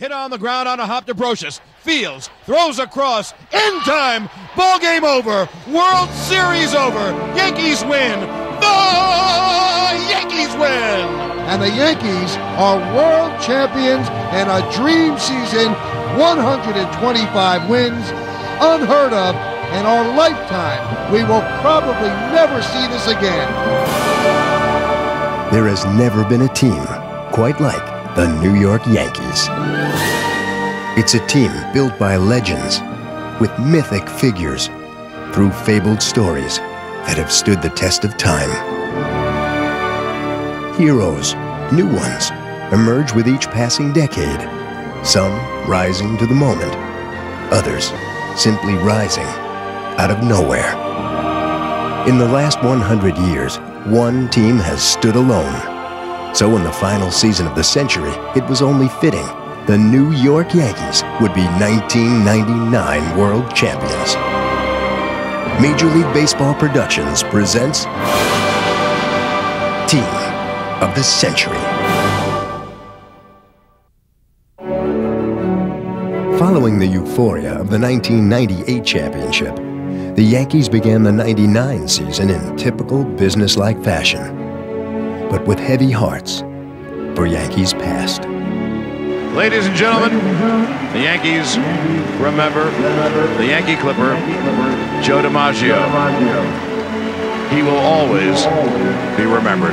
Hit on the ground on a hop to Brocious. Fields, throws across, in time, ball game over, World Series over, Yankees win, the Yankees win! And the Yankees are world champions and a dream season, 125 wins, unheard of in our lifetime. We will probably never see this again. There has never been a team quite like the New York Yankees. It's a team built by legends, with mythic figures, through fabled stories that have stood the test of time. Heroes, new ones, emerge with each passing decade, some rising to the moment, others simply rising out of nowhere. In the last 100 years, one team has stood alone. So in the final season of the century, it was only fitting the New York Yankees would be 1999 world champions. Major League Baseball Productions presents Team of the Century. Following the euphoria of the 1998 championship, the Yankees began the 99 season in typical businesslike fashion, but with heavy hearts for Yankees past. Ladies and gentlemen, the Yankees remember the Yankee Clipper, Joe DiMaggio. He will always be remembered.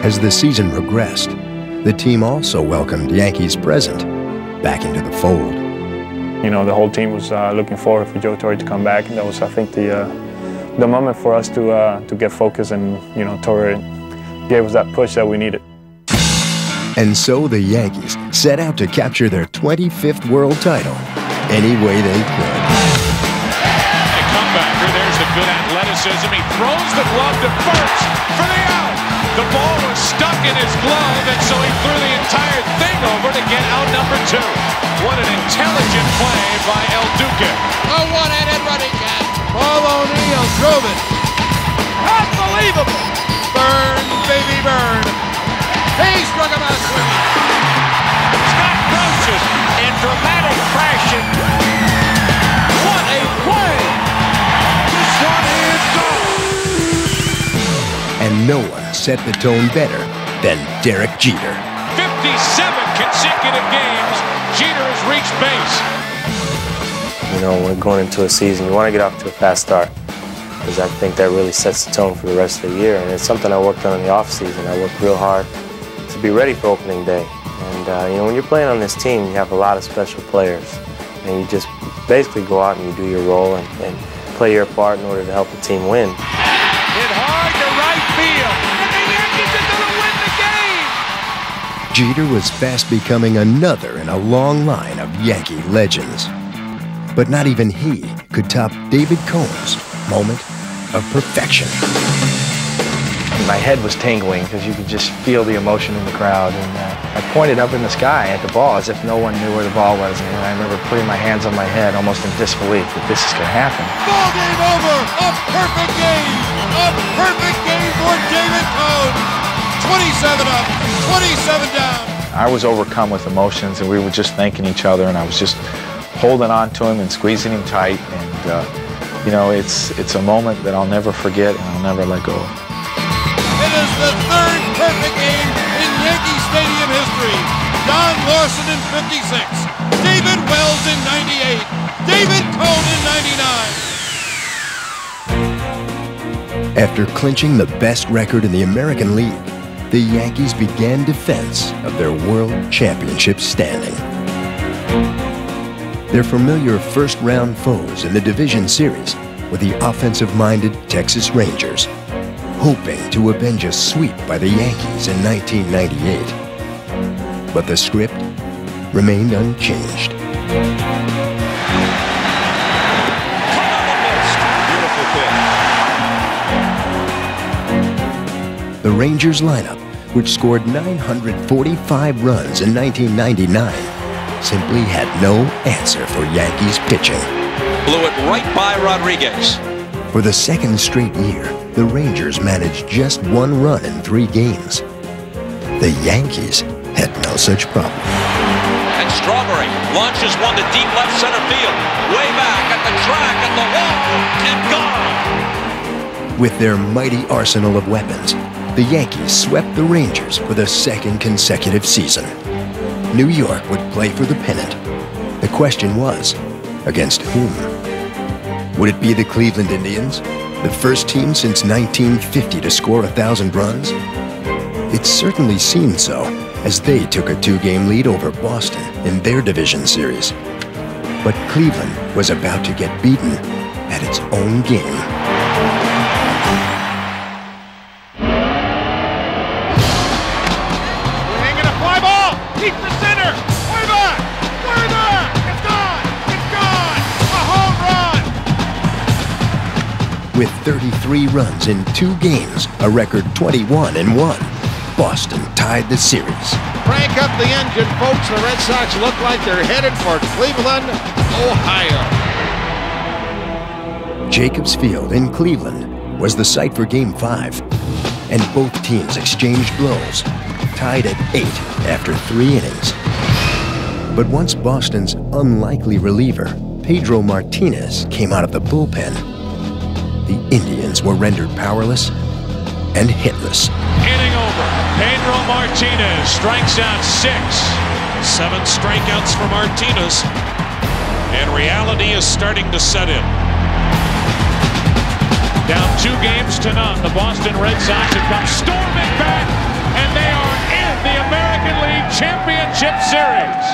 As the season progressed, the team also welcomed Yankees present back into the fold. You know, the whole team was looking forward for Joe Torre to come back, and that was, I think, the moment for us to get focused, and you know, Torre gave us that push that we needed. And so the Yankees set out to capture their 25th world title any way they could. A comebacker, there's the good athleticism. He throws the glove to first for the out. The ball was stuck in his glove, and so he threw the entire thing over to get out number 2. What an intelligent play by El Duque. A one-handed running cat. Paul O'Neill drove it. Unbelievable. Burn, baby, burn. He struck him out swinging. Scott Brocious in dramatic fashion. What a play. This one is gone. And no one set the tone better than Derek Jeter. 57 consecutive games, Jeter has reached base. You know, when going into a season, you want to get off to a fast start, because I think that really sets the tone for the rest of the year. And it's something I worked on in the off-season. I worked real hard to be ready for opening day. And you know, when you're playing on this team, you have a lot of special players. And you just basically go out and you do your role and play your part in order to help the team win. Hit hard to right field. And the Yankees are going to win the game. Jeter was fast becoming another in a long line of Yankee legends. But not even he could top David Cohn's moment of perfection. My head was tingling because you could just feel the emotion in the crowd. And I pointed up in the sky at the ball as if no one knew where the ball was. And I remember putting my hands on my head almost in disbelief that this is going to happen. Ball game over. A perfect game. A perfect game for David Cohn. 27 up, 27 down. I was overcome with emotions, and we were just thanking each other, and I was just holding on to him and squeezing him tight. And, you know, it's a moment that I'll never forget and I'll never let go of. It is the third perfect game in Yankee Stadium history. Don Larson in 56, David Wells in 98, David Cohn in 99. After clinching the best record in the American League, the Yankees began defense of their World Championship standing. Their familiar first-round foes in the division series were the offensive-minded Texas Rangers, hoping to avenge a sweep by the Yankees in 1998. But the script remained unchanged. The Rangers lineup, which scored 945 runs in 1999, simply had no answer for Yankees pitching. Blew it right by Rodriguez. For the second straight year, the Rangers managed just 1 run in 3 games. The Yankees had no such problem. Strawberry launches one to deep left center field. Way back at the track, at the wall, and gone. With their mighty arsenal of weapons, the Yankees swept the Rangers for the second consecutive season. New York would play for the pennant. The question was, against whom? Would it be the Cleveland Indians, the first team since 1950 to score 1,000 runs? It certainly seemed so, as they took a 2-game lead over Boston in their division series. But Cleveland was about to get beaten at its own game. Swing and a fly ball, deep to center, way back, it's gone, a home run! With 33 runs in 2 games, a record 21-1, Boston tied the series. Crank up the engine, folks. The Red Sox look like they're headed for Cleveland, Ohio. Jacobs Field in Cleveland was the site for Game 5, and both teams exchanged blows, tied at 8 after 3 innings. But once Boston's unlikely reliever, Pedro Martinez, came out of the bullpen, the Indians were rendered powerless and hitless. Inning over. Pedro Martinez strikes out 6. 7 strikeouts for Martinez. And reality is starting to set in. Down 2-0. The Boston Red Sox have come storming back, and they are in the American League Championship Series.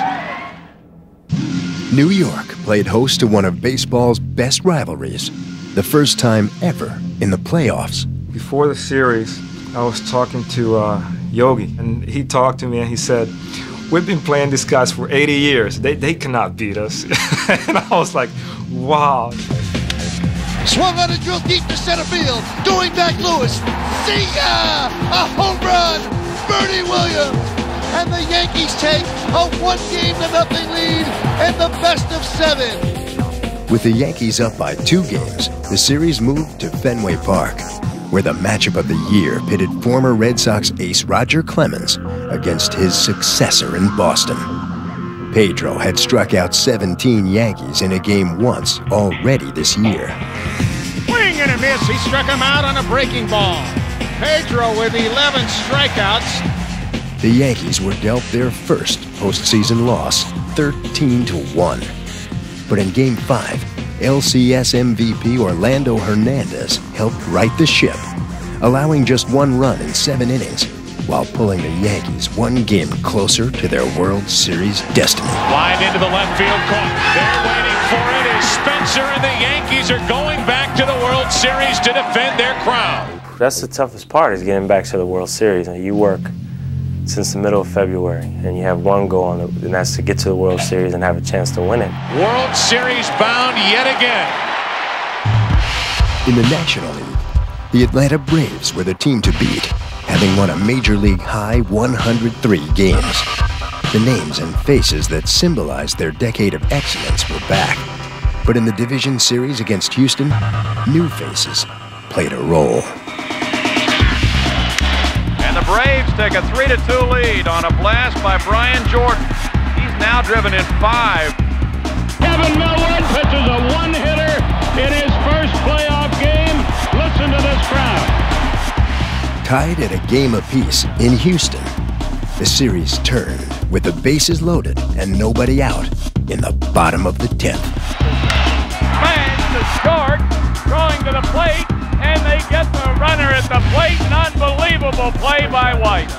New York played host to one of baseball's best rivalries, the first time ever in the playoffs. Before the series, I was talking to Yogi, and he talked to me and he said, "We've been playing these guys for 80 years. They cannot beat us." And I was like, wow. Swung on a drill deep to center field. Going back Lewis. See ya! A home run! Bernie Williams! And the Yankees take a 1-0 lead in the best of 7. With the Yankees up by 2 games, the series moved to Fenway Park, where the matchup of the year pitted former Red Sox ace Roger Clemens against his successor in Boston. Pedro had struck out 17 Yankees in a game once already this year. Swing and a miss. He struck him out on a breaking ball. Pedro with 11 strikeouts. The Yankees were dealt their first postseason loss, 13-1. But in Game 5, LCS MVP Orlando Hernandez helped right the ship, allowing just 1 run in 7 innings, while pulling the Yankees 1 game closer to their World Series destiny. Line into the left field caught. They're waiting for it as Spencer and the Yankees are going back to the World Series to defend their crown. That's the toughest part, is getting back to the World Series. And you work since the middle of February, and you have one goal, and that's to get to the World Series and have a chance to win it. World Series bound yet again. In the National League, the Atlanta Braves were the team to beat, having won a Major League high 103 games. The names and faces that symbolized their decade of excellence were back. But in the division series against Houston, new faces played a role. And the Braves take a 3-2 lead on a blast by Brian Jordan. He's now driven in 5. Kevin Millwood pitches a 1-hitter in his first playoff game. Listen to this crowd. Tied at a game apiece in Houston, the series turned with the bases loaded and nobody out in the bottom of the 10th. Smash to short, throwing to the plate, and they get the runner at the plate. An unbelievable play by White.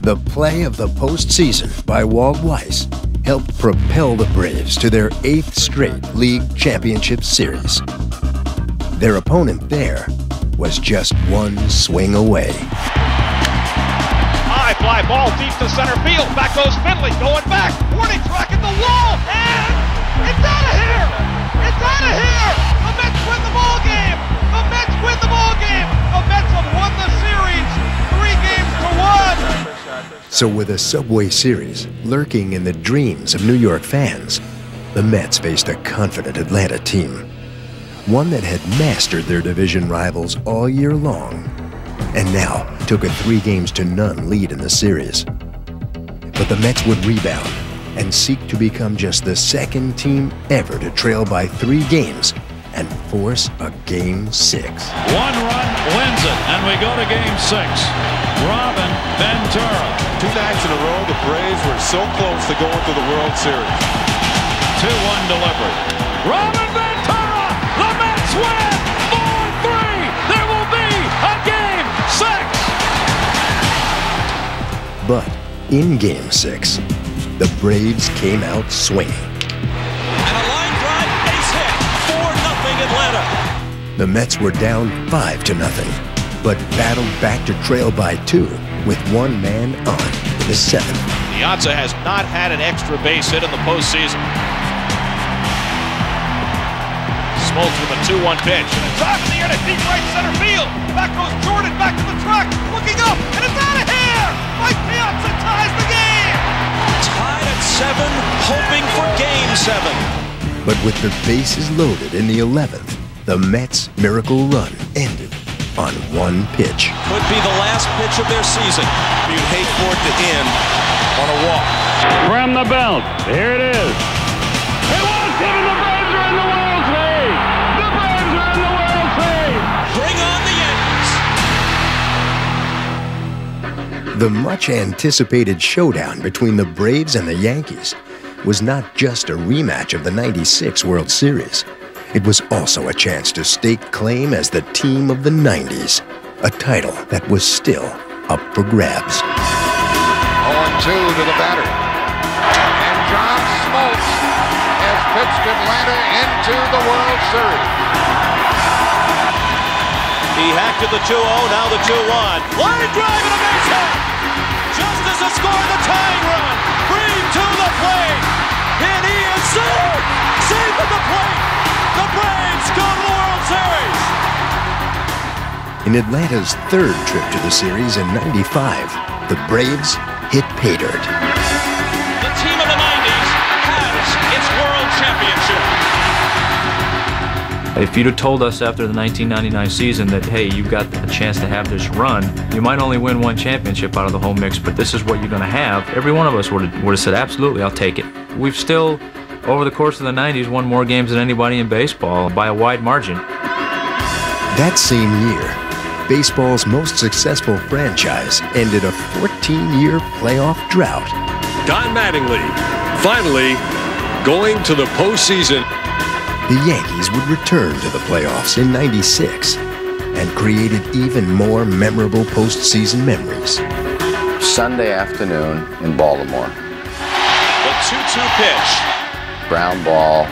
The play of the postseason by Walt Weiss helped propel the Braves to their 8th straight league championship series. Their opponent there was just 1 swing away. High fly ball deep to center field. Back goes Finley, going back. Warning track at the wall, and it's out of here! It's out of here! The Mets win the ball game! The Mets win the ball game! The Mets have won the series 3 games to 1! So with a Subway Series lurking in the dreams of New York fans, the Mets faced a confident Atlanta team, one that had mastered their division rivals all year long, and now took a 3-0 lead in the series. But the Mets would rebound and seek to become just the second team ever to trail by 3 games and force a Game 6. 1 run wins it, and we go to Game 6. Robin Ventura. 2 nights in a row, the Braves were so close to going to the World Series. 2-1 delivery. Robin Ventura! The Mets win! 4-3! There will be a Game 6! But in Game 6, the Braves came out swinging. And a line drive base hit. 4-0 Atlanta. The Mets were down 5-0, but battled back to trail by 2 with 1 man on in the 7th. Piazza has not had an extra base hit in the postseason. Smoltz with a 2-1 pitch, and it's off in the air to deep right center field. Back goes Jordan, back to the track, looking up, and it's out of here! Mike Piazza ties the game! Tied at 7, hoping for Game 7. But with the bases loaded in the 11th, the Mets' miracle run ended on 1 pitch. Could be the last pitch of their season. You'd hate for it to end on a walk. From the belt, here it is. It was given. The Braves are in the World Series. The Braves are in the World Series. Bring on the Yankees. The much-anticipated showdown between the Braves and the Yankees was not just a rematch of the '96 World Series. It was also a chance to stake claim as the team of the '90s, a title that was still up for grabs. 0-2 to the batter. And John Smoltz has pitched Atlanta into the World Series. He hacked at the 2-0, now the 2-1. Line drive and a base hit. Justice has scored the tying run. Green to the plate. And he is safe. Safe at the plate. The Braves go to the World Series. In Atlanta's 3rd trip to the series in '95, the Braves hit pay dirt. The team of the 90s has its World Championship. If you'd have told us after the 1999 season that, hey, you've got a chance to have this run, you might only win 1 championship out of the whole mix, but this is what you're going to have, every one of us would have said, absolutely, I'll take it. We've still, over the course of the 90s, won more games than anybody in baseball by a wide margin. That same year, baseball's most successful franchise ended a 14-year playoff drought. Don Mattingly finally going to the postseason. The Yankees would return to the playoffs in '96 and created even more memorable postseason memories. Sunday afternoon in Baltimore. The 2-2 pitch. Ground ball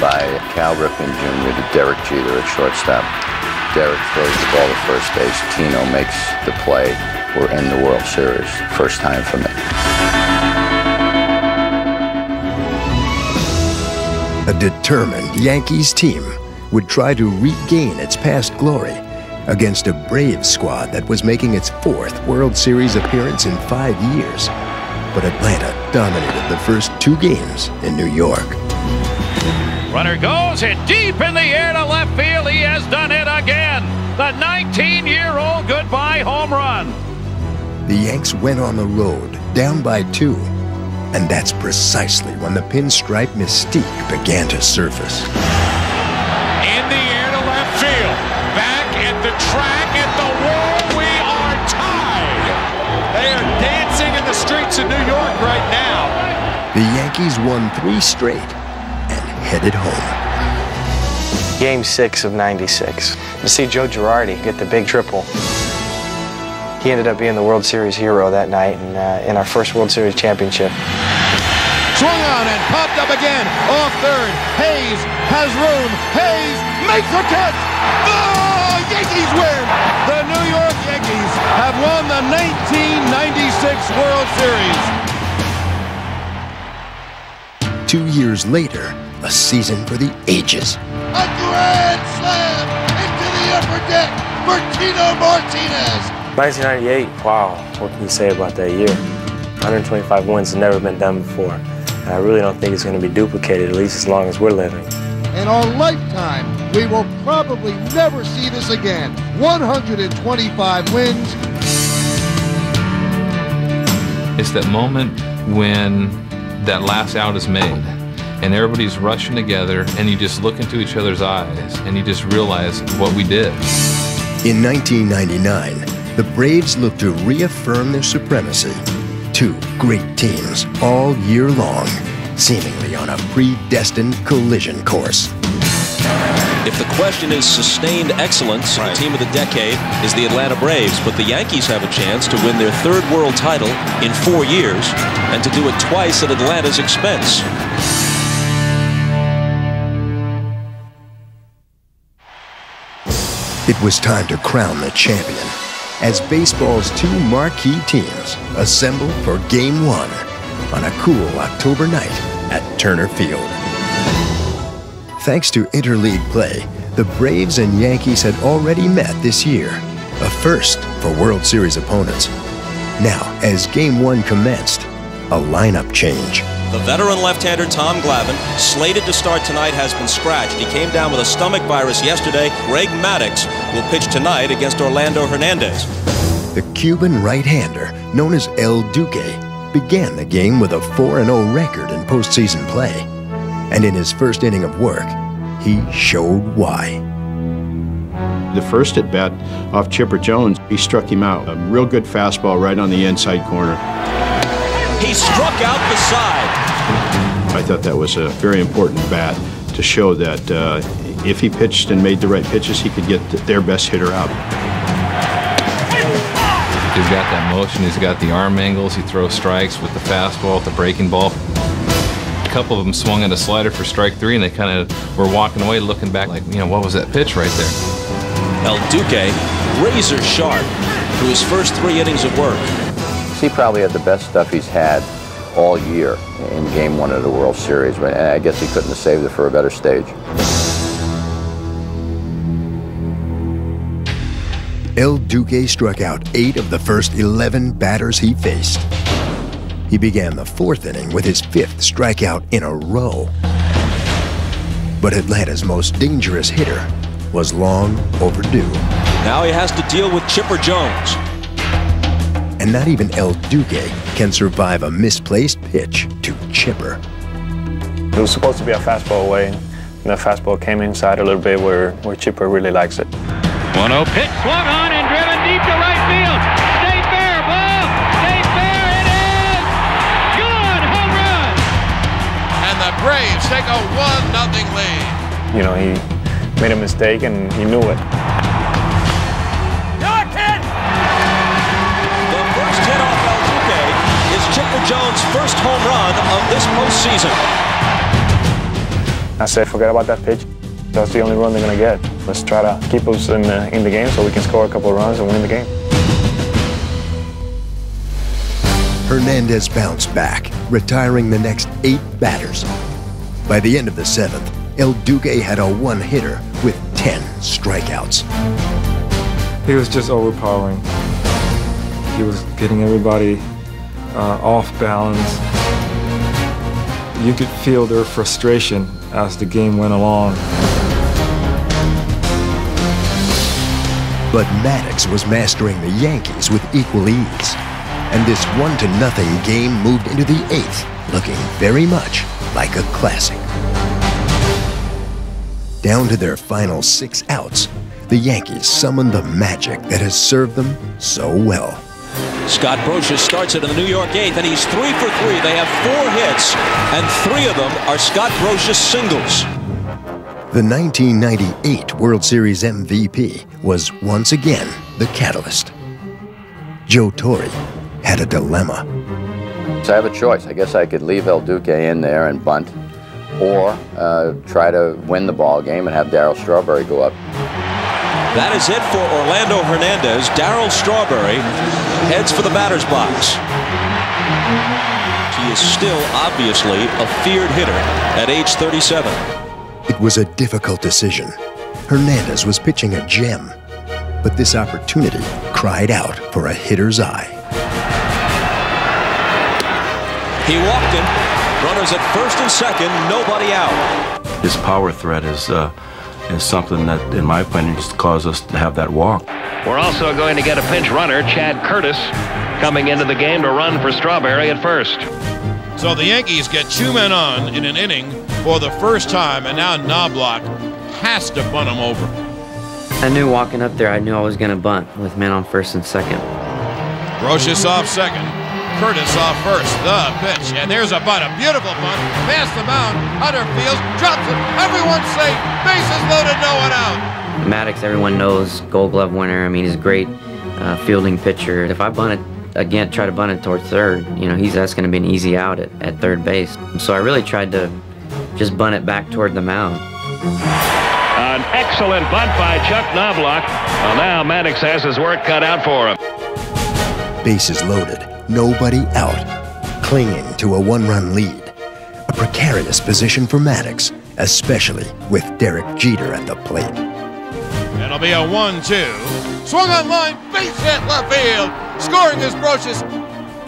by Cal Ripken Jr. to Derek Jeter at shortstop. Derek throws the ball to first base. Tino makes the play. We're in the World Series. First time for me. A determined Yankees team would try to regain its past glory against a Braves squad that was making its 4th World Series appearance in 5 years. But Atlanta dominated the first 2 games in New York. Runner goes, hit deep in the air to left field. He has done it again. The 19-year-old goodbye home run. The Yanks went on the road, down by 2. And that's precisely when the pinstripe mystique began to surface. In the air to left field. Back at the track at the wall. We are tied. They are dancing in the streets of New York right now. The Yankees won 3 straight and headed home. Game 6 of '96. To see Joe Girardi get the big triple. He ended up being the World Series hero that night and in our first World Series championship. Swung on and popped up again. Off third. Hayes has room. Hayes makes the catch. The Yankees win. The New York Yankees have won the 1996 World Series. 2 years later, a season for the ages. A grand slam into the upper deck for Tino Martinez. 1998, wow, what can you say about that year? 125 wins has never been done before. And I really don't think it's going to be duplicated, at least as long as we're living. In our lifetime, we will probably never see this again. 125 wins. It's that moment when that last out is made, and everybody's rushing together, and you just look into each other's eyes, and you just realize what we did. In 1999, the Braves looked to reaffirm their supremacy. Two great teams all year long, seemingly on a predestined collision course. If the question is sustained excellence, the team of the decade is the Atlanta Braves, but the Yankees have a chance to win their third world title in 4 years and to do it twice at Atlanta's expense. It was time to crown the champion as baseball's two marquee teams assembled for Game 1 on a cool October night at Turner Field. Thanks to interleague play, the Braves and Yankees had already met this year, a first for World Series opponents. Now, as Game 1 commenced, a lineup change. The veteran left-hander Tom Glavine, slated to start tonight, has been scratched. He came down with a stomach virus yesterday. Greg Maddux will pitch tonight against Orlando Hernandez. The Cuban right-hander, known as El Duque, began the game with a 4-0 record in postseason play. And in his first inning of work, he showed why. The first at bat off Chipper Jones, he struck him out. A real good fastball right on the inside corner. He struck out the side. I thought that was a very important bat to show that if he pitched and made the right pitches, he could get their best hitter out. He's got that motion, he's got the arm angles, he throws strikes with the fastball, with the breaking ball. A couple of them swung at a slider for strike 3, and they kind of were walking away looking back like, you know, what was that pitch right there? El Duque, razor sharp through his first 3 innings of work. He probably had the best stuff he's had all year in Game 1 of the World Series. And I guess he couldn't have saved it for a better stage. El Duque struck out 8 of the first 11 batters he faced. He began the 4th inning with his 5th strikeout in a row. But Atlanta's most dangerous hitter was long overdue. Now he has to deal with Chipper Jones. And not even El Duque can survive a misplaced pitch to Chipper. It was supposed to be a fastball away, and the fastball came inside a little bit where Chipper really likes it. 1-0 pitch, swung on and driven deep to right field. Stay fair, ball. Stay fair, it is. Good, home run. And the Braves take a 1-0 lead. You know, he made a mistake and he knew it. The first hit off El Duque is Chipper Jones' first home run of this postseason. I said, forget about that pitch. That's the only run they're going to get. Let's try to keep us in the game so we can score a couple of runs and win the game. Hernandez bounced back, retiring the next 8 batters. By the end of the 7th, El Duque had a one-hitter with 10 strikeouts. He was just overpowering. He was getting everybody off balance. You could feel their frustration as the game went along. But Maddux was mastering the Yankees with equal ease. And this 1-0 game moved into the 8th, looking very much like a classic. Down to their final 6 outs, the Yankees summoned the magic that has served them so well. Scott Brosius starts it in the New York 8th, and he's 3 for 3. They have 4 hits, and 3 of them are Scott Brosius singles. The 1998 World Series MVP was once again the catalyst. Joe Torre had a dilemma. So I have a choice. I guess I could leave El Duque in there and bunt, or try to win the ball game and have Darryl Strawberry go up. That is it for Orlando Hernandez. Darryl Strawberry heads for the batter's box. He is still obviously a feared hitter at age 37. It was a difficult decision. Hernandez was pitching a gem, but this opportunity cried out for a hitter's eye. He walked him. Runners at first and second, nobody out. His power threat is something that, in my opinion, just caused us to have that walk. We're also going to get a pinch runner, Chad Curtis, coming into the game to run for Strawberry at first. So the Yankees get 2 men on in an inning for the first time, and now Knobloch has to bunt him over. I knew walking up there, I knew I was going to bunt with men on first and second. Brocious off second, Curtis off first, the pitch, and there's a bunt, a beautiful bunt, past the mound, Hunter fields, drops it, everyone's safe, bases loaded, no one out. Maddox, everyone knows, Gold Glove winner. I mean, he's a great fielding pitcher. If I bunt it, again, try to bunt it towards third, you know, that's going to be an easy out at third base. So I really tried to just bunt it back toward the mound. An excellent bunt by Chuck Knobloch. Well, now Maddox has his work cut out for him. Bases loaded, nobody out, clinging to a 1-run lead. A precarious position for Maddox, especially with Derek Jeter at the plate. It'll be a 1-2. Swung on line, base hit left field. Scoring is Brocious.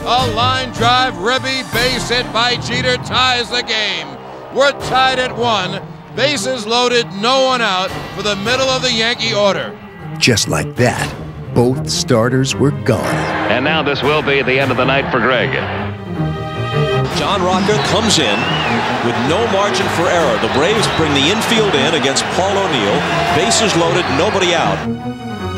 A line drive, ribby, base hit by Jeter ties the game. We're tied at 1. Bases loaded, no one out for the middle of the Yankee order. Just like that, both starters were gone. And now this will be the end of the night for Greg. John Rocker comes in with no margin for error. The Braves bring the infield in against Paul O'Neill. Bases loaded, nobody out.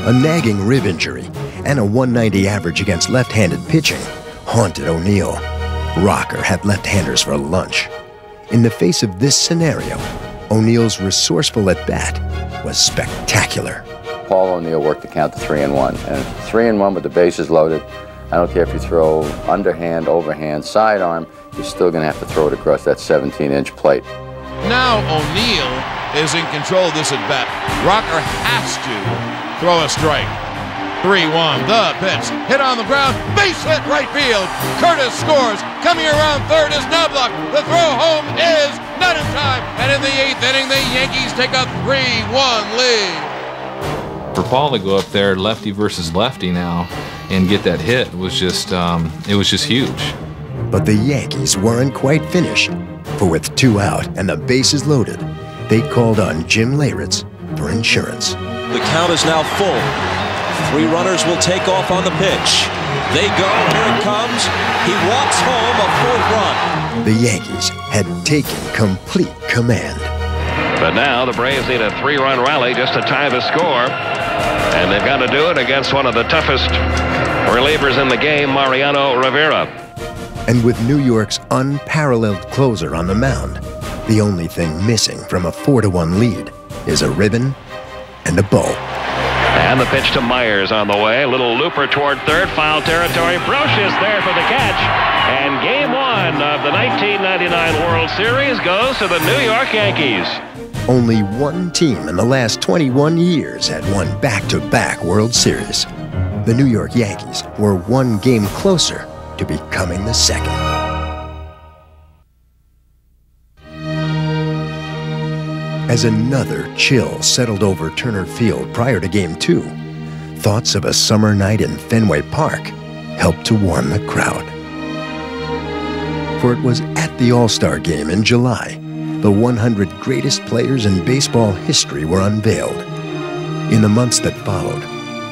A nagging rib injury and a 190 average against left-handed pitching haunted O'Neill. Rocker had left-handers for lunch. In the face of this scenario, O'Neill's resourceful at-bat was spectacular. Paul O'Neill worked the count to 3-1, and 3-1 with the bases loaded. I don't care if you throw underhand, overhand, sidearm, you're still going to have to throw it across that 17-inch plate. Now O'Neill is in control of this at-bat. Rocker has to throw a strike. 3-1, the pitch, hit on the ground, base hit right field. Curtis scores, coming around third is Knobloch. The throw home is not in time, and in the 8th inning, the Yankees take a 3-1 lead. For Paul to go up there, lefty versus lefty now, and get that hit was just, it was just huge. But the Yankees weren't quite finished, for with 2 out and the bases loaded, they called on Jim Leyritz for insurance. The count is now full. 3 runners will take off on the pitch. They go, here it comes. He walks home a 4th run. The Yankees had taken complete command. But now the Braves need a 3-run rally just to tie the score. And they've got to do it against one of the toughest relievers in the game, Mariano Rivera. And with New York's unparalleled closer on the mound, the only thing missing from a 4-1 lead is a ribbon and a bow. And the pitch to Myers on the way. A little looper toward third, foul territory. Brocious there for the catch. And game 1 of the 1999 World Series goes to the New York Yankees. Only one team in the last 21 years had won back-to-back World Series. The New York Yankees were 1 game closer to becoming the second. As another chill settled over Turner Field prior to Game 2, thoughts of a summer night in Fenway Park helped to warm the crowd. For it was at the All-Star Game in July, the 100 greatest players in baseball history were unveiled. In the months that followed,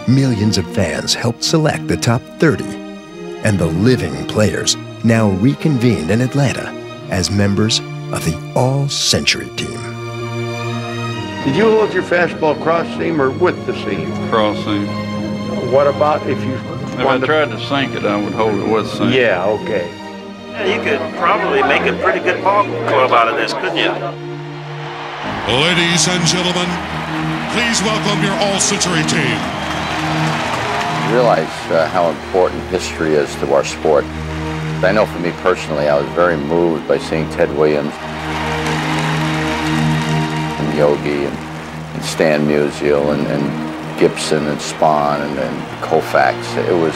millions of fans helped select the top 30, and the living players now reconvened in Atlanta as members of the All-Century Team. Did you hold your fastball cross seam or with the seam? Cross seam. What about if you... If I tried to sink it, I would hold it with the seam. Yeah, okay. Yeah, you could probably make a pretty good ball club out of this, couldn't you? Ladies and gentlemen, please welcome your All-Century Team. You realize how important history is to our sport. I know for me personally, I was very moved by seeing Ted Williams and Yogi and Stan Musial and Gibson and Spahn and Koufax. It was,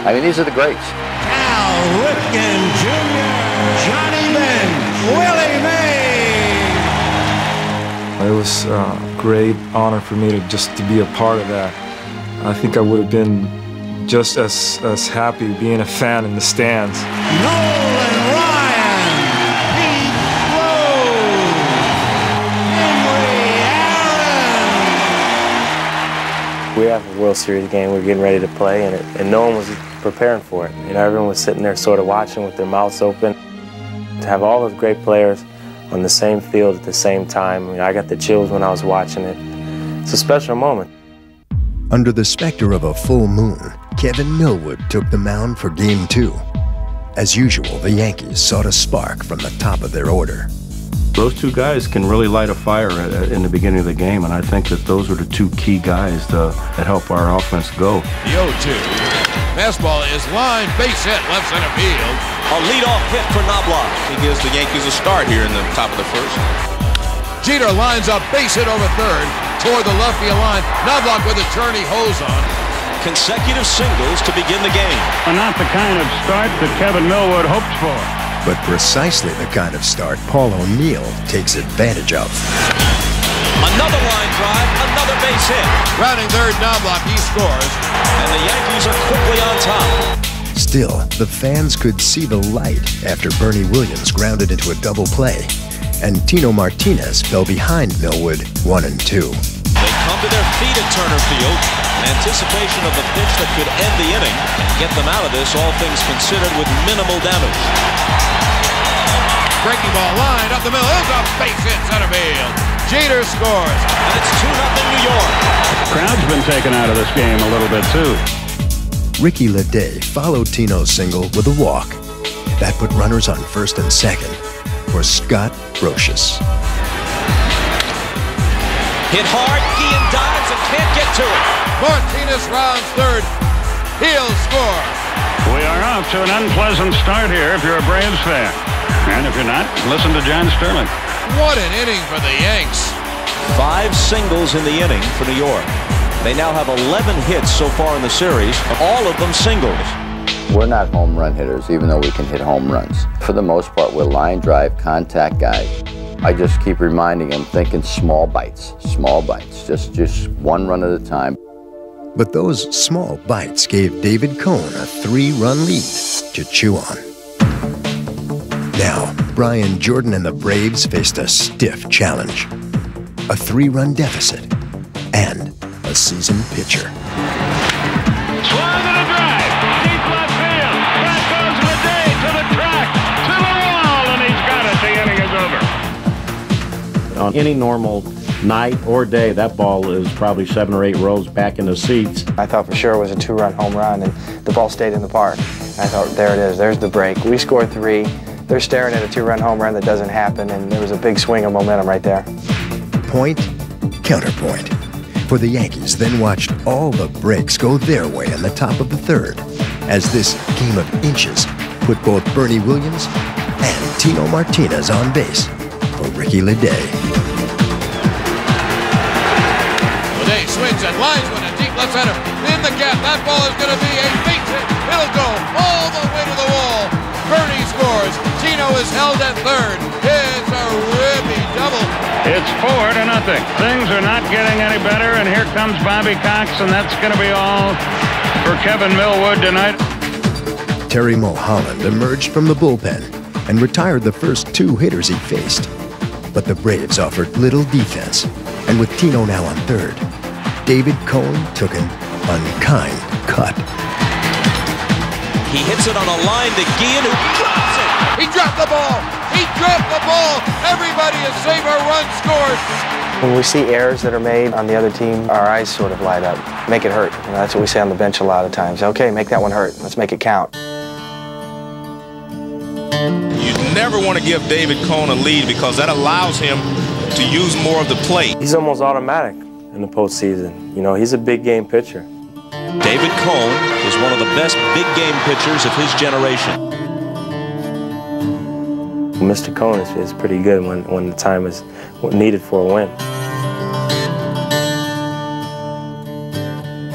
I mean, these are the greats. Cal Ripken Jr., Johnny Bench, Willie Mays. It was a great honor for me to be a part of that. I think I would have been just as happy being a fan in the stands. Nolan Ryan, Pete Rose, Henry Aaron. We have a World Series game we're getting ready to play, and no one was preparing for it. You know, everyone was sitting there sort of watching with their mouths open. To have all those great players on the same field at the same time, I mean, I got the chills when I was watching it. It's a special moment. Under the specter of a full moon, Kevin Millwood took the mound for Game 2. As usual, the Yankees sought a spark from the top of their order. Those two guys can really light a fire in the beginning of the game, and I think that those are the two key guys that help our offense go. The 0-2. Fastball is lined, base hit, left center field. A leadoff hit for Knobloch. He gives the Yankees a start here in the top of the first. Jeter lines up, base hit over third, toward the left field line. Knobloch with a turn, he hose on. Consecutive singles to begin the game. Not the kind of start that Kevin Millwood hoped for. But precisely the kind of start Paul O'Neill takes advantage of. Another line drive, another base hit. Rounding third, Knobloch, he scores. And the Yankees are quickly on top. Still, the fans could see the light after Bernie Williams grounded into a double play, and Tino Martinez fell behind Millwood 1-2. They come to their feet at Turner Field in anticipation of the pitch that could end the inning and get them out of this, all things considered, with minimal damage. Breaking ball line up the middle. It's a base hit center field. Jeter scores. And it's 2-0 New York. The crowd's been taken out of this game a little bit too. Ricky Leday followed Tino's single with a walk. That put runners on first and second for Scott Brocious. Hit hard, Guillen dives and can't get to it. Martinez rounds third. He'll score. We are off to an unpleasant start here if you're a Braves fan. And if you're not, listen to John Sterling. What an inning for the Yanks. 5 singles in the inning for New York. They now have 11 hits so far in the series, all of them singles. We're not home run hitters, even though we can hit home runs. For the most part, we're line drive, contact guys. I just keep reminding him, thinking small bites, just one run at a time. But those small bites gave David Cone a 3-run lead to chew on. Now, Brian Jordan and the Braves faced a stiff challenge. A 3-run deficit and a seasoned pitcher. Swung and a drive. Deep left field. Back goes Leday to the track, to the wall, and he's got it. The inning is over. On any normal night or day, that ball is probably 7 or 8 rows back in the seats. I thought for sure it was a 2-run home run, and the ball stayed in the park. I thought, there it is. There's the break. We scored 3. They're staring at a 2-run home run that doesn't happen, and there was a big swing of momentum right there. Point, counterpoint. For the Yankees then watched all the breaks go their way in the top of the third, as this game of inches put both Bernie Williams and Tino Martinez on base for Ricky Leday. Leday swings and lines one in deep left center. In the gap, that ball is going to be a base hit. It'll go all the way to the wall. Bernie scores. Tino is held at third. It's a ribby double. It's 4-0. Things are not getting any better, and here comes Bobby Cox, and that's going to be all for Kevin Millwood tonight. Terry Mulholland emerged from the bullpen and retired the first 2 hitters he faced. But the Braves offered little defense, and with Tino now on third, David Cone took an unkind cut. He hits it on a line to Guillen, who drops it. He dropped the ball. He dropped the ball. Everybody is safe. A run scored. When we see errors that are made on the other team, our eyes sort of light up. Make it hurt. You know, that's what we say on the bench a lot of times. Okay, make that one hurt. Let's make it count. You never want to give David Cone a lead because that allows him to use more of the plate. He's almost automatic in the postseason. You know, he's a big game pitcher. David Cone is one of the best big game pitchers of his generation. Mr. Cone is pretty good when the time is needed for a win.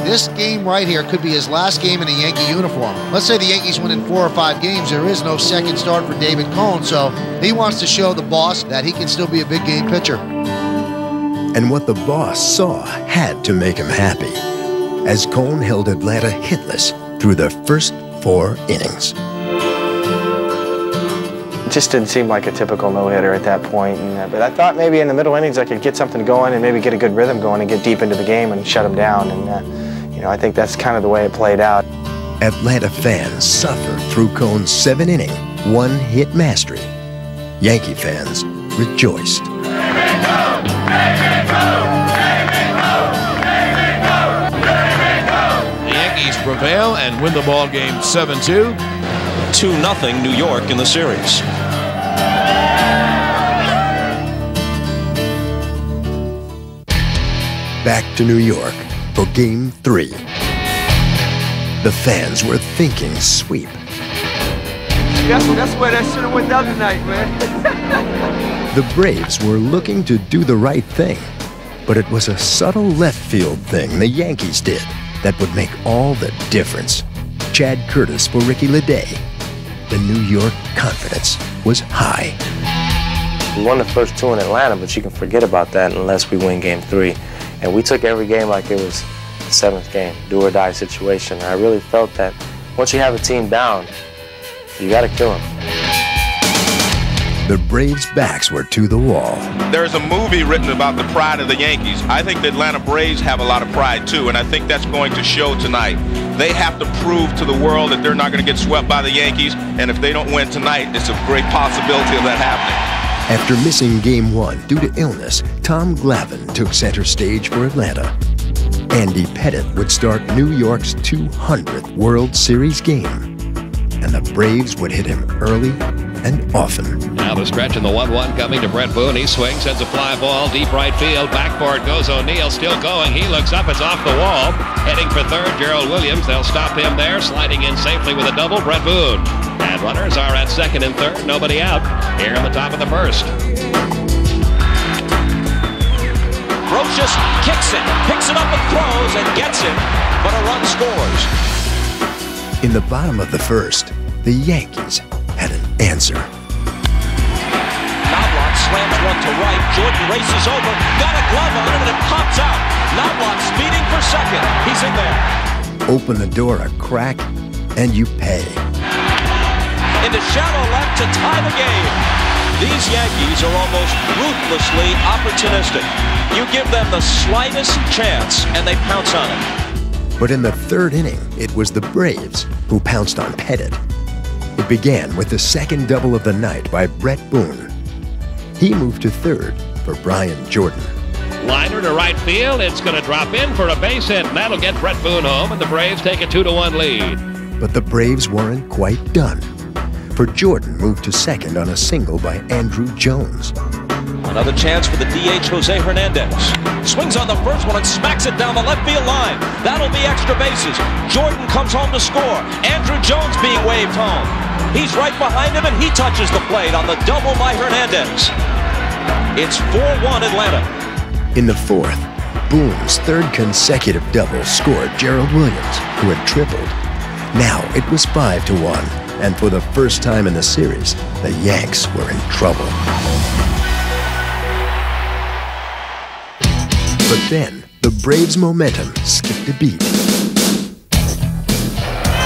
This game right here could be his last game in a Yankee uniform. Let's say the Yankees win in 4 or 5 games. There is no second start for David Cone, so he wants to show the boss that he can still be a big game pitcher. And what the boss saw had to make him happy, as Cone held Atlanta hitless through the first 4 innings. It just didn't seem like a typical no-hitter at that point. But I thought maybe in the middle innings I could get something going and maybe get a good rhythm going and get deep into the game and shut him down. And you know, I think that's kind of the way it played out. Atlanta fans suffered through Cone's 7-inning, 1-hit mastery Yankee fans rejoiced. The Yankees prevail and win the ball game 7-2. 2-0 New York in the series. Back to New York for Game 3. The fans were thinking sweep. That's where that should have went down tonight, man. The Braves were looking to do the right thing, but it was a subtle left field thing the Yankees did that would make all the difference. Chad Curtis for Ricky Leday. The New York confidence was high. We won the first 2 in Atlanta, but you can forget about that unless we win Game 3. And we took every game like it was the 7th game, do or die situation. And I really felt that once you have a team down, you got to kill them. The Braves' backs were to the wall. There's a movie written about the pride of the Yankees. I think the Atlanta Braves have a lot of pride too, and I think that's going to show tonight. They have to prove to the world that they're not going to get swept by the Yankees, and if they don't win tonight, it's a great possibility of that happening. After missing Game 1 due to illness, Tom Glavine took center stage for Atlanta. Andy Pettitte would start New York's 200th World Series game, and the Braves would hit him early and often. Now the stretch in the 1-1 coming to Brett Boone. He swings, sends a fly ball, deep right field. Back for it goes O'Neill, still going. He looks up, it's off the wall. Heading for third, Gerald Williams. They'll stop him there. Sliding in safely with a double, Brett Boone. And runners are at second and third, nobody out. Here in the top of the first. Brocious kicks it, picks it up and throws and gets it, but a run scores. In the bottom of the first, the Yankees had an answer. Knobloch slams one to right. Jordan races over, got a glove on it, and it pops out. Knobloch speeding for second. He's in there. Open the door a crack, and you pay. Into shallow left to tie the game. These Yankees are almost ruthlessly opportunistic. You give them the slightest chance, and they pounce on it. But in the third inning, it was the Braves who pounced on Pettitte. It began with the second double of the night by Brett Boone. He moved to third for Brian Jordan. Liner to right field. It's going to drop in for a base hit, and that'll get Brett Boone home, and the Braves take a 2-1 lead. But the Braves weren't quite done, for Jordan moved to second on a single by Andrew Jones. Another chance for the DH Jose Hernandez. Swings on the first one and smacks it down the left field line. That'll be extra bases. Jordan comes home to score. Andrew Jones being waved home. He's right behind him and he touches the plate on the double by Hernandez. It's 4-1 Atlanta. In the fourth, Boone's third consecutive double scored Gerald Williams, who had tripled. Now it was 5-1, and for the first time in the series, the Yanks were in trouble. But then, the Braves' momentum skipped a beat.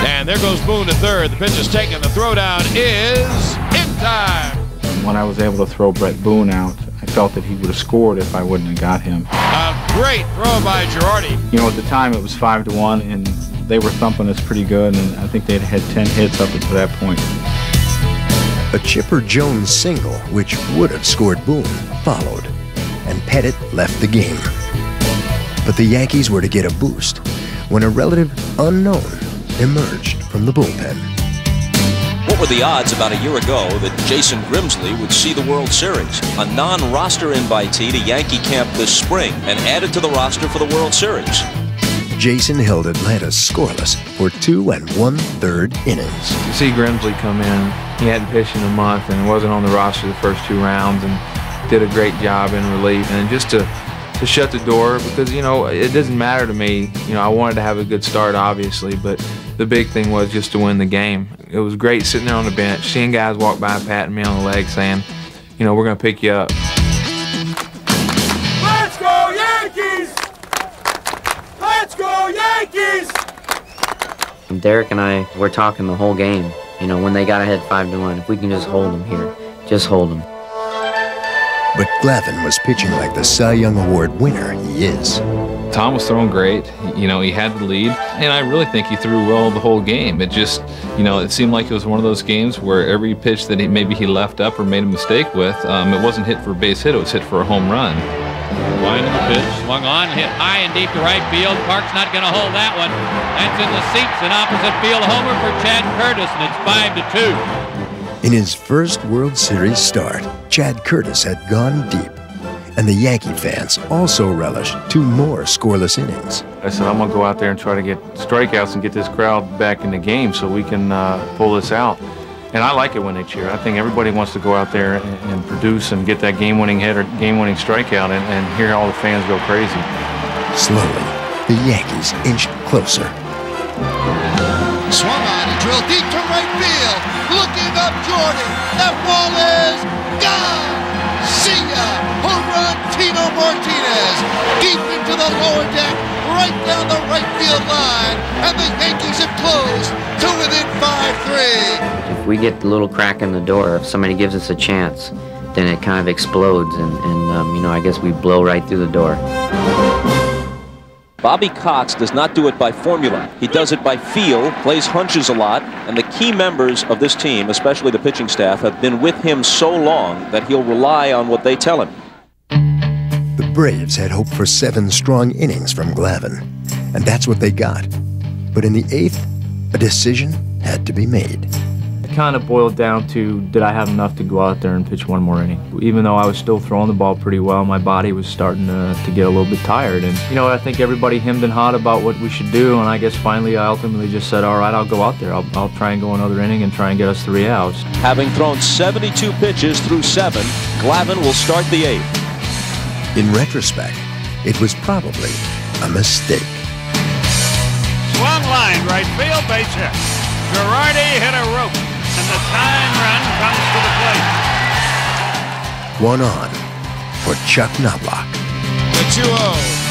And there goes Boone to third. The pitch is taken. The throwdown is in time. When I was able to throw Brett Boone out, I felt that he would have scored if I wouldn't have got him. A great throw by Girardi. You know, at the time it was 5-1, and they were thumping us pretty good, and I think they'd had 10 hits up until that point. A Chipper Jones single, which would have scored Boone, followed, and Pettitte left the game. But the Yankees were to get a boost when a relative unknown emerged from the bullpen. What were the odds about a year ago that Jason Grimsley would see the World Series? A non-roster invitee to Yankee camp this spring and added to the roster for the World Series. Jason held Atlanta scoreless for 2 1/3 innings. You see Grimsley come in, he hadn't pitched in a month and wasn't on the roster the first 2 rounds and did a great job in relief. And just to shut the door, because, you know, it doesn't matter to me. You know, I wanted to have a good start, obviously, but the big thing was just to win the game. It was great sitting there on the bench, seeing guys walk by and patting me on the leg saying, you know, we're going to pick you up. Let's go Yankees! Let's go Yankees! Derek and I were talking the whole game. You know, when they got ahead 5-1, if we can just hold them here, just hold them. But Glavine was pitching like the Cy Young Award winner he is. Tom was throwing great. You know, he had the lead, and I really think he threw well the whole game. It just, you know, it seemed like it was one of those games where every pitch that maybe he left up or made a mistake with, it wasn't hit for a base hit, it was hit for a home run. Line of the pitch, swung on, hit high and deep to right field. Park's not going to hold that one. That's in the seats, an opposite field homer for Chad Curtis, and it's 5-2. In his first World Series start, Chad Curtis had gone deep, and the Yankee fans also relished 2 more scoreless innings. I said, I'm going to go out there and try to get strikeouts and get this crowd back in the game so we can pull this out. And I like it when they cheer. I think everybody wants to go out there and produce and get that game-winning hit or game-winning strikeout and hear all the fans go crazy. Slowly, the Yankees inched closer. Swung on, he drilled deep to right field. Looking up, Jordan. That ball is gone. See ya! Home run, Tino Martinez. Deep into the lower deck, right down the right field line. And the Yankees have closed to within 5-3. If we get the little crack in the door, if somebody gives us a chance, then it kind of explodes, and you know, I guess we blow right through the door. Bobby Cox does not do it by formula. He does it by feel, plays hunches a lot, and the key members of this team, especially the pitching staff, have been with him so long that he'll rely on what they tell him. The Braves had hoped for 7 strong innings from Glavine, and that's what they got. But in the 8th, a decision had to be made. It kind of boiled down to, did I have enough to go out there and pitch one more inning? Even though I was still throwing the ball pretty well, my body was starting to get a little bit tired. And, you know, I think everybody hemmed and hawed about what we should do, and I guess finally I ultimately just said, all right, I'll go out there. I'll try and go another inning and try and get us 3 outs. Having thrown 72 pitches through 7, Glavine will start the 8th. In retrospect, it was probably a mistake. Swung line, right field, base hit. Girardi hit a rope, and the tying run comes to the plate. 1 on for Chuck Knobloch. The 2-0.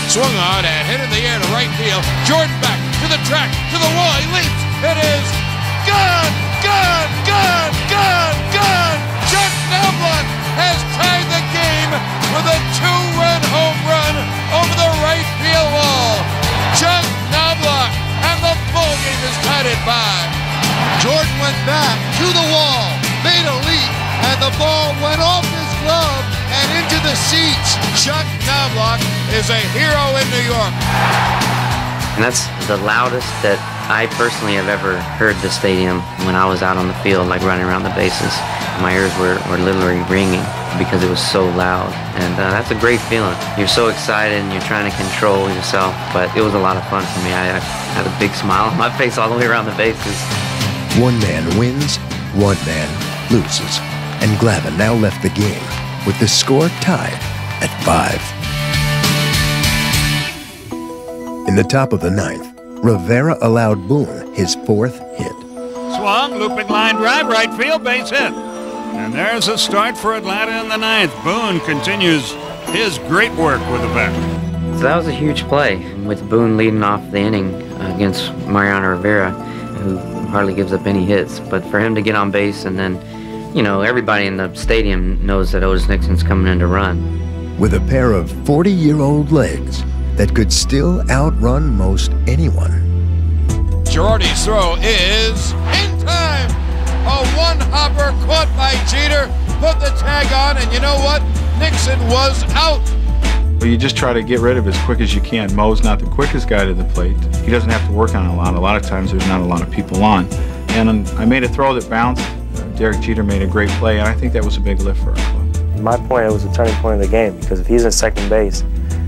Swung on and hit in the air to right field. Jordan back to the track, to the wall. He leaps. It is gone, gone, gone, gone, gone. Chuck Knobloch has tied the game with a 2-run home run over the right field wall. Chuck Knobloch, and the ball game is tied at 5. Jordan went back to the wall, made a leap, and the ball went off his glove and into the seats. Chuck Knobloch is a hero in New York. And that's the loudest that I personally have ever heard the stadium when I was out on the field, like running around the bases. My ears were literally ringing because it was so loud. And that's a great feeling. You're so excited and you're trying to control yourself, but it was a lot of fun for me. I had a big smile on my face all the way around the bases. 1 man wins, 1 man loses. And Glavine now left the game with the score tied at 5. In the top of the 9th, Rivera allowed Boone his 4th hit. Swung, looping line drive, right field, base hit. And there's a start for Atlanta in the 9th. Boone continues his great work with the bat. So that was a huge play, with Boone leading off the inning against Mariano Rivera, who hardly gives up any hits. But for him to get on base, and then, you know, everybody in the stadium knows that Otis Nixon's coming in to run. With a pair of 40-year-old legs that could still outrun most anyone. Girardi's throw is in time. A 1-hopper caught by Jeter, put the tag on, and you know what? Nixon was out. Well, you just try to get rid of it as quick as you can. Mo's not the quickest guy to the plate. He doesn't have to work on it a lot. A lot of times there's not a lot of people on. And I made a throw that bounced. Derek Jeter made a great play, and I think that was a big lift for our club. In my point, it was a turning point of the game, because if he's in second base,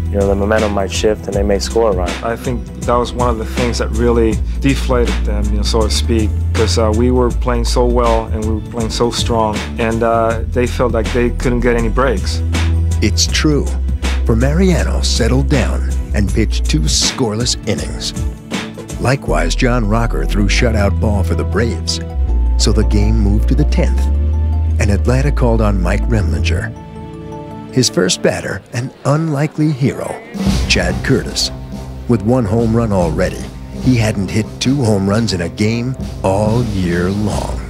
you know, the momentum might shift and they may score a run. I think that was one of the things that really deflated them, you know, so to speak, because we were playing so well and we were playing so strong, and they felt like they couldn't get any breaks. It's true, for Mariano settled down and pitched 2 scoreless innings. Likewise, John Rocker threw shutout ball for the Braves, so the game moved to the 10th, and Atlanta called on Mike Remlinger. His first batter, an unlikely hero, Chad Curtis. With 1 home run already, he hadn't hit 2 home runs in a game all year long.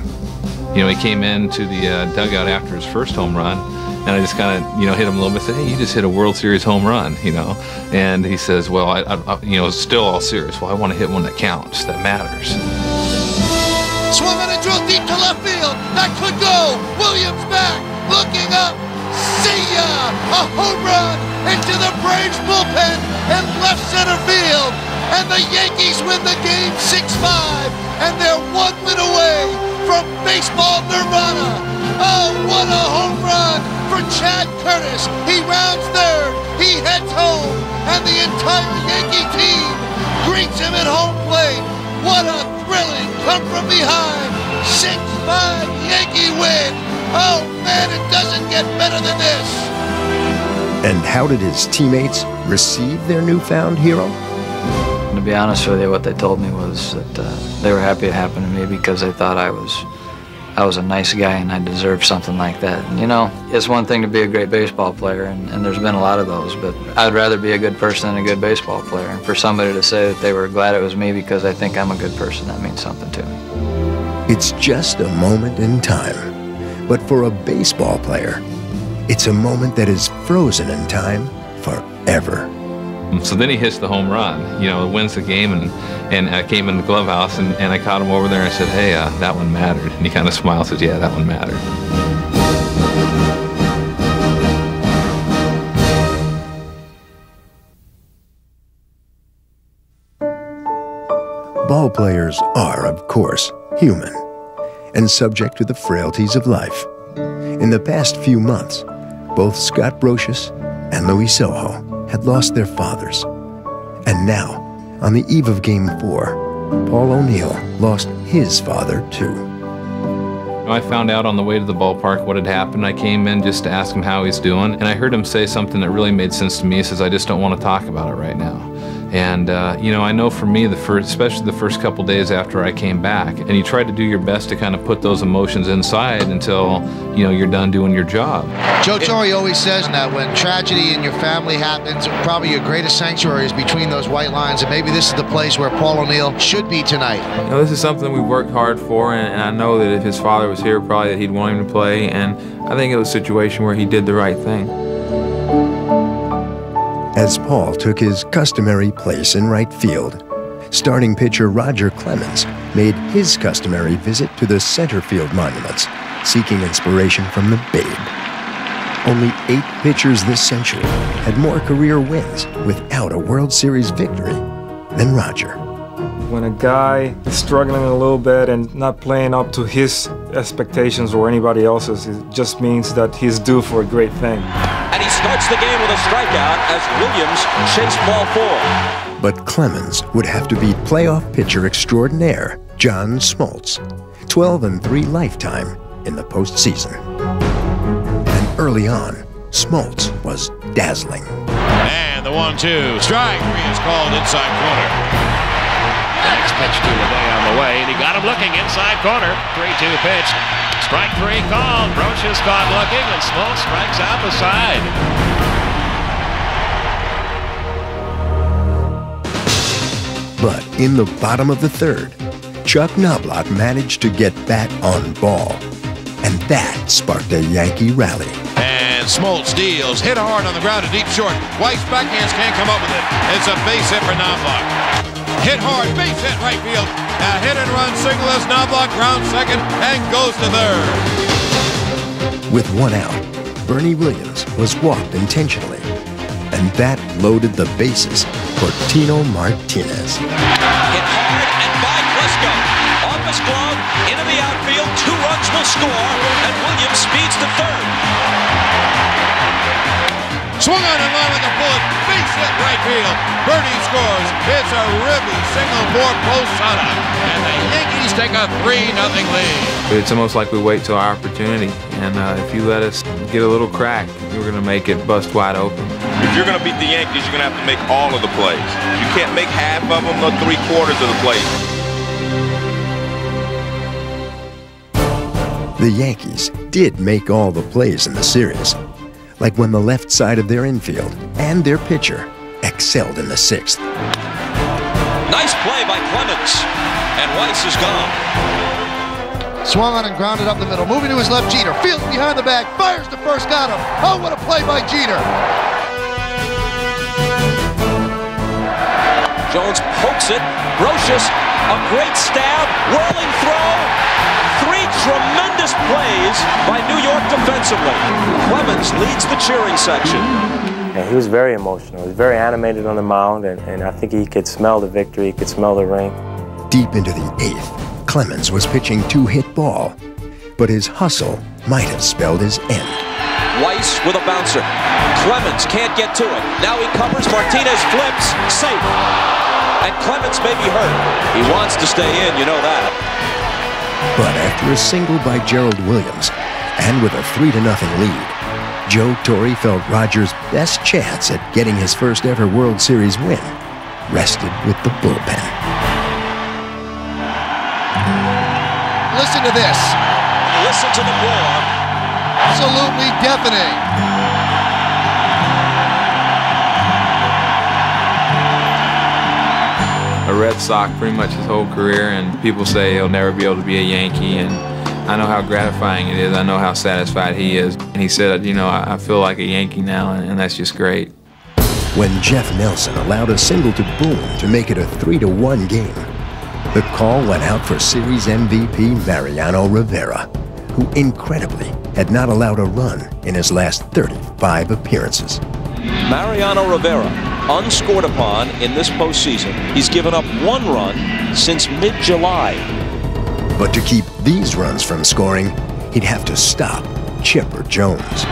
You know, he came into the dugout after his first home run, And I just kind of, hit him a little bit. Said, "Hey, you just hit a World Series home run, And he says, "Well, I still all serious. Well, I want to hit one that counts, that matters." Swung on a drill deep to left field. That could go. Williams back, looking up. See ya! A home run into the Braves bullpen and left center field. And the Yankees win the game 6-5. And they're one win away from baseball nirvana. Oh, what a home run for Chad Curtis. He rounds third. He heads home. And the entire Yankee team greets him at home plate. What a thrilling come from behind 6-5 Yankee win. Oh man, it doesn't get better than this. And how did his teammates receive their newfound hero? To be honest with you, what they told me was that they were happy it happened to me because they thought I was a nice guy and I deserved something like that. And, it's one thing to be a great baseball player, and there's been a lot of those, but I'd rather be a good person than a good baseball player. And for somebody to say that they were glad it was me because I think I'm a good person, that means something to me. It's just a moment in time. But for a baseball player, it's a moment that is frozen in time forever. So then he hits the home run, wins the game, and I came in the clubhouse and I caught him over there and I said, "Hey, that one mattered." And he kind of smiled and said, "Yeah, that one mattered." Ball players are, of course, human and subject to the frailties of life. In the past few months, both Scott Brocious and Louis Soho had lost their fathers. And now, on the eve of Game 4, Paul O'Neill lost his father too. I found out on the way to the ballpark what had happened. I came in just to ask him how he's doing, and I heard him say something that really made sense to me. He says, "I just don't want to talk about it right now." And, I know for me, especially the first couple days after I came back, and you try to do your best to kind of put those emotions inside until, you're done doing your job. Joe Torre always says that when tragedy in your family happens, probably your greatest sanctuary is between those white lines, and maybe this is the place where Paul O'Neill should be tonight. This is something we've worked hard for, and I know that if his father was here, probably that he'd want him to play, and I think it was a situation where he did the right thing. As Paul took his customary place in right field, starting pitcher Roger Clemens made his customary visit to the center field monuments, seeking inspiration from the Babe. Only 8 pitchers this century had more career wins without a World Series victory than Roger. When a guy is struggling a little bit and not playing up to his expectations or anybody else's, it just means that he's due for a great thing. And he starts the game with a strikeout as Williams chased ball 4. But Clemens would have to beat playoff pitcher extraordinaire John Smoltz, 12-3 lifetime in the postseason. And early on, Smoltz was dazzling. And the 1-2. Strike 3 is called inside corner. The next pitch to Ledet on the way, and he got him looking inside corner. 3-2 pitch. Strike 3 called. Brocious caught looking, and Smoltz strikes out the side. But in the bottom of the third, Chuck Knobloch managed to get bat on ball. And that sparked a Yankee rally. And Smoltz deals, hit hard on the ground to deep short. White's backhands can't come up with it. It's a base hit for Knobloch. Hit hard, base hit right field. A hit and run single as Knobloch grounds second and goes to third. With 1 out, Bernie Williams was walked intentionally. And that loaded the bases for Tino Martinez. Hit hard and by Klesko. Off his glove, into the outfield. 2 runs will score, and Williams speeds to third. Swung on and line like a bullet. Base hit right field. Bernie scores. It's a ribby single for Posada. And the Yankees take a 3-0 lead. It's almost like we wait till our opportunity. And if you let us get a little crack, we're going to make it bust wide open. If you're going to beat the Yankees, you're going to have to make all of the plays. You can't make half of them or 3/4 of the plays. The Yankees did make all the plays in the series, like when the left side of their infield and their pitcher excelled in the 6th. Nice play by Clemens, and Weiss is gone. Swung on and grounded up the middle. Moving to his left, Jeter. Fields behind the bag. Fires to first. Got him. Oh, what a play by Jeter. Jones pokes it. Brocious, a great stab. Whirling throw. 3 tremendous plays by New York defensively. Clemens leads the cheering section. And he was very emotional. He was very animated on the mound, and I think he could smell the victory. He could smell the ring. Deep into the 8th, Clemens was pitching 2-hit ball, but his hustle might have spelled his end. Weiss with a bouncer. Clemens can't get to it. Now he covers. Martinez flips. Safe. And Clemens may be hurt. He wants to stay in, you know that. But after a single by Gerald Williams, and with a 3-0 lead, Joe Torre felt Rogers' best chance at getting his first ever World Series win rested with the bullpen. Listen to this. Listen to the roar. Absolutely deafening. A Red Sox pretty much his whole career, and people say he'll never be able to be a Yankee, and I know how gratifying it is. I know how satisfied he is. And he said, you know, I feel like a Yankee now, and that's just great. When Jeff Nelson allowed a single to Boone to make it a 3-1 game, the call went out for Series MVP Mariano Rivera, who incredibly had not allowed a run in his last 35 appearances. Mariano Rivera, unscored upon in this postseason. He's given up 1 run since mid-July. But to keep these runs from scoring, he'd have to stop Chipper Jones.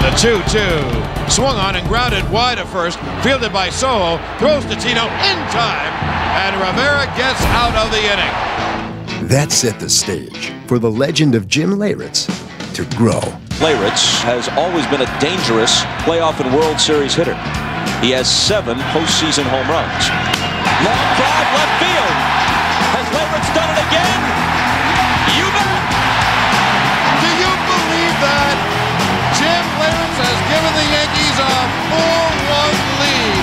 The 2-2. Swung on and grounded wide at first. Fielded by Soho. Throws to Tino in time. And Rivera gets out of the inning. That set the stage for the legend of Jim Leyritz to grow. Leyritz has always been a dangerous playoff and World Series hitter. He has 7 postseason home runs. Long drive left field. Has Leyritz done it again? You bet. Do you believe that? Jim Leyritz has given the Yankees a 4-1 lead.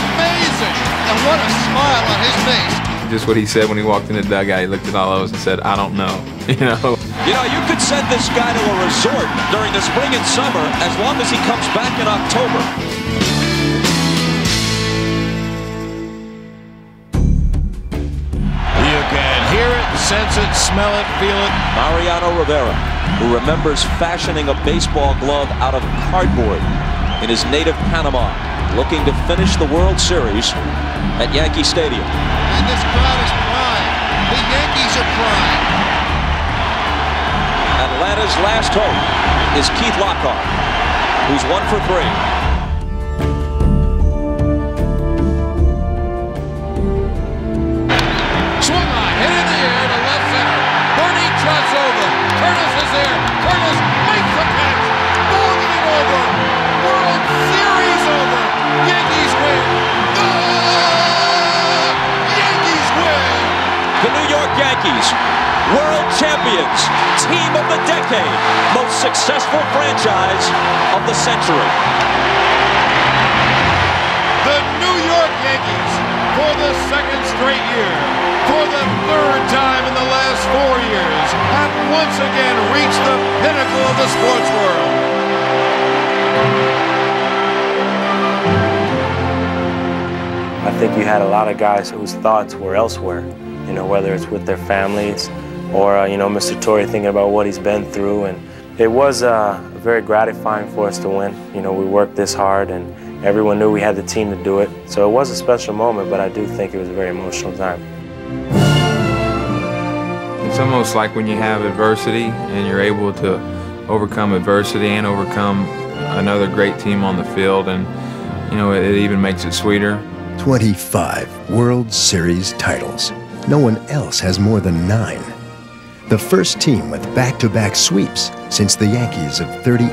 Amazing. And what a smile on his face. Just what he said when he walked in the dugout, he looked at all of us and said, I don't know, You know, you could send this guy to a resort during the spring and summer as long as he comes back in October. You can hear it, sense it, smell it, feel it. Mariano Rivera, who remembers fashioning a baseball glove out of cardboard in his native Panama, looking to finish the World Series at Yankee Stadium. And this crowd is primed. The Yankees are primed. Atlanta's last hope is Keith Lockhart, who's 1 for 3. Swung on, hit in the air to left center. Bernie trots over. Curtis is there. Curtis makes the catch. Ball game over. World Series over. Yankees win. The Yankees win. The New York Yankees, world champions, team of the decade, most successful franchise of the century. The New York Yankees, for the 2nd straight year, for the 3rd time in the last 4 years, have once again reached the pinnacle of the sports world. I think you had a lot of guys whose thoughts were elsewhere, you know, whether it's with their families or, you know, Mr. Torre thinking about what he's been through. And it was very gratifying for us to win. You know, we worked this hard and everyone knew we had the team to do it. So it was a special moment, but I do think it was a very emotional time. It's almost like when you have adversity and you're able to overcome adversity and overcome another great team on the field, and, you know, it even makes it sweeter. 25 World Series titles. No one else has more than 9. The first team with back-to-back sweeps since the Yankees of 38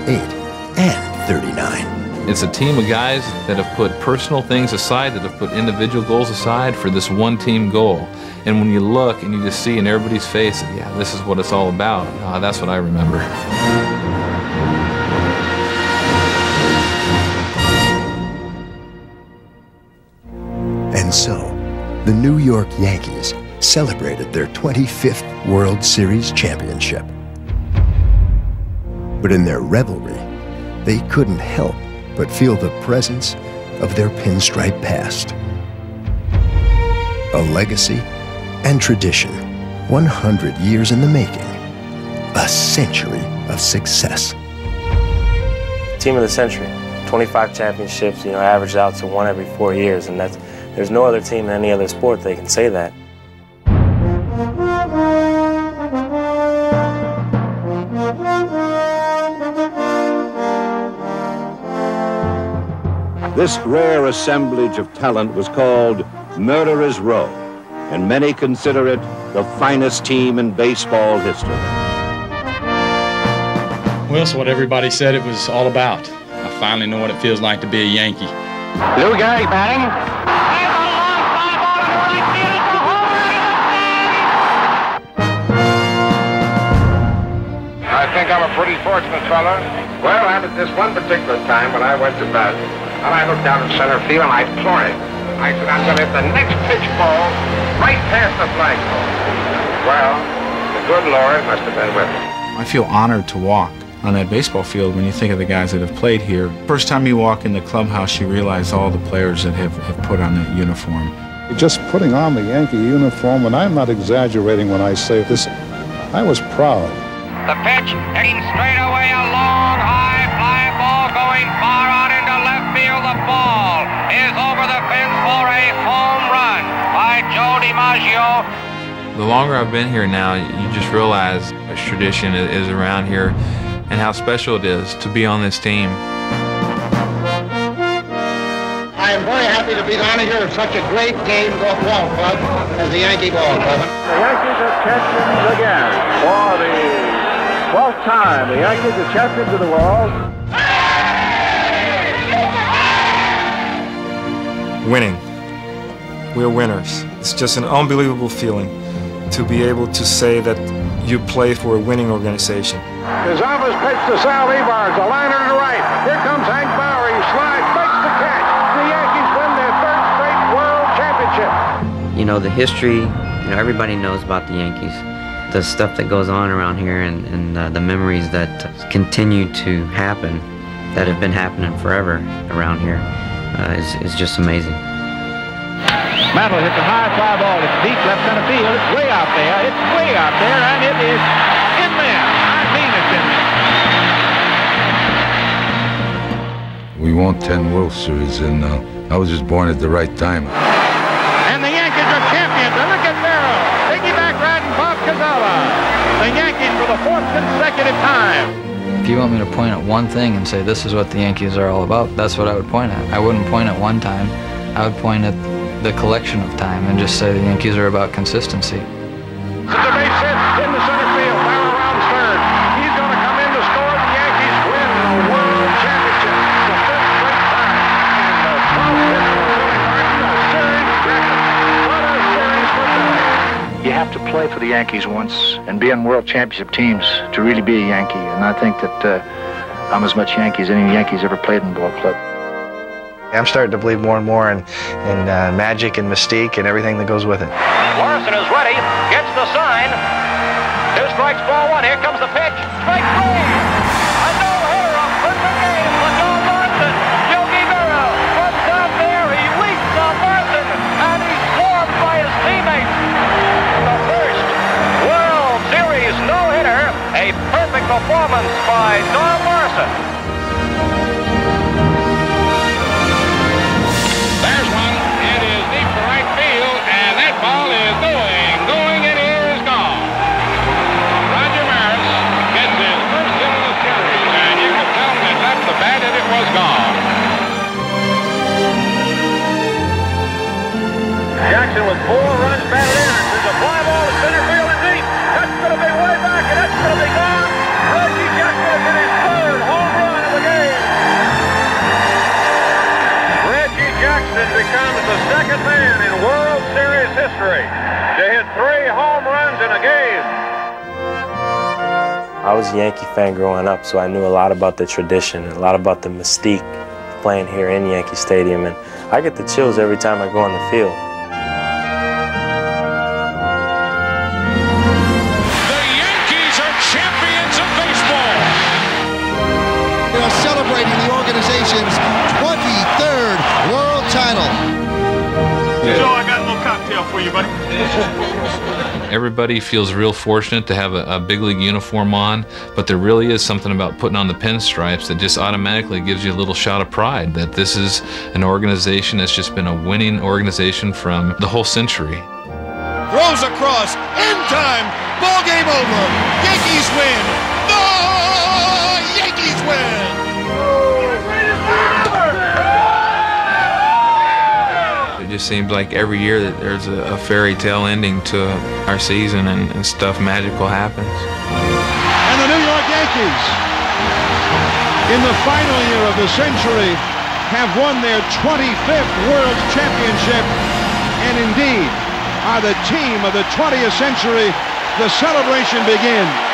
and 39. It's a team of guys that have put personal things aside, that have put individual goals aside for this one team goal. And when you look and you just see in everybody's face, yeah, this is what it's all about. That's what I remember. And so, the New York Yankees celebrated their 25th World Series championship. But in their revelry, they couldn't help but feel the presence of their pinstripe past. A legacy and tradition, 100 years in the making, a century of success. Team of the century, 25 championships, averaged out to one every 4 years, and there's no other team in any other sport that can say that. This rare assemblage of talent was called Murderers Row, and many consider it the finest team in baseball history. Well, it's what everybody said it was all about. I finally know what it feels like to be a Yankee. Lou Gehrig batting. I think I'm a pretty fortunate fella. Well, at this one particular time when I went to bat, and I looked down in center field and I floored it. I said, I'm going to hit the next pitch ball right past the flagpole. Well, the good Lord must have been with me. I feel honored to walk on that baseball field when you think of the guys that have played here. First time you walk in the clubhouse, you realize all the players that have put on that uniform. Just putting on the Yankee uniform, and I'm not exaggerating when I say this, I was proud. The pitch hitting straight away, a long, high fly ball going far out into left field. The ball is over the fence for a home run by Joe DiMaggio. The longer I've been here now, you just realize a tradition is around here and how special it is to be on this team. I am very happy to be down here at such a great game golf ball club as the Yankee Ball Club. The Yankees are champions again for the 12th time. The Yankees are champions of the world. Winning. We're winners. It's just an unbelievable feeling to be able to say that you play for a winning organization. His office pitch to Sal Evarts, a liner to the right. Here comes Hank Bauer. He slides, makes the catch. The Yankees win their third straight world championship. The history, everybody knows about the Yankees. The stuff that goes on around here and the memories that continue to happen, that have been happening forever around here, is just amazing. Mantle hits a high fly ball. It's deep left center field. It's way out there. It's way out there, and it is in there. I mean it's in there. We won 10 World Series, and I was just born at the right time. And the Yankees are champions. And look at Merrill. Piggyback riding Bob Cazala. The Yankees for the 4th consecutive time. If you want me to point at one thing and say this is what the Yankees are all about, that's what I would point at. I wouldn't point at one time. I would point at the collection of time and just say the Yankees are about consistency. It's a base hit in the center field. Bauer rounds third. He's going to come in to score. The Yankees win the World Championship the 5th straight time. And the 12th hit for Billy Martin, a series record. What a series for Billy. You have to play for the Yankees once and be on World Championship teams to really be a Yankee. And I think that I'm as much Yankee as any Yankees ever played in the ball club. I'm starting to believe more and more in magic and mystique and everything that goes with it. Larson is ready, gets the sign. 2 strikes, ball 1. Here comes the pitch. Strike 3. A no-hitter, a perfect game for John Larson. Yogi Berra runs out there. He leaps on Larson, and he's swarmed by his teammates. The first World Series no-hitter, a perfect performance by John Larson. Ball is going, it is gone. Roger Maris gets his first hit of the series, and you can tell when it left the bat that it was gone. Jackson with 4 runs batted in. There's a fly ball to center field and deep. That's going to be way back, and that's going to be gone. Reggie Jackson hit his 3rd home run of the game. Reggie Jackson becomes the 2nd man in World Series history to hit 3 home runs in a game. I was a Yankee fan growing up, so I knew a lot about the tradition, a lot about the mystique of playing here in Yankee Stadium, and I get the chills every time I go on the field. organization's 23rd world title. Joe, I got a little cocktail for you, buddy. Everybody feels real fortunate to have a big league uniform on, but there really is something about putting on the pinstripes that just automatically gives you a little shot of pride that this is an organization that's just been a winning organization from the whole century. Throws across, in time, ball game over. Yankees win. The Yankees win. It just seems like every year that there's a fairy tale ending to our season and stuff magical happens. And the New York Yankees, in the final year of the century, have won their 25th World Championship, and indeed are the team of the 20th century. The celebration begins.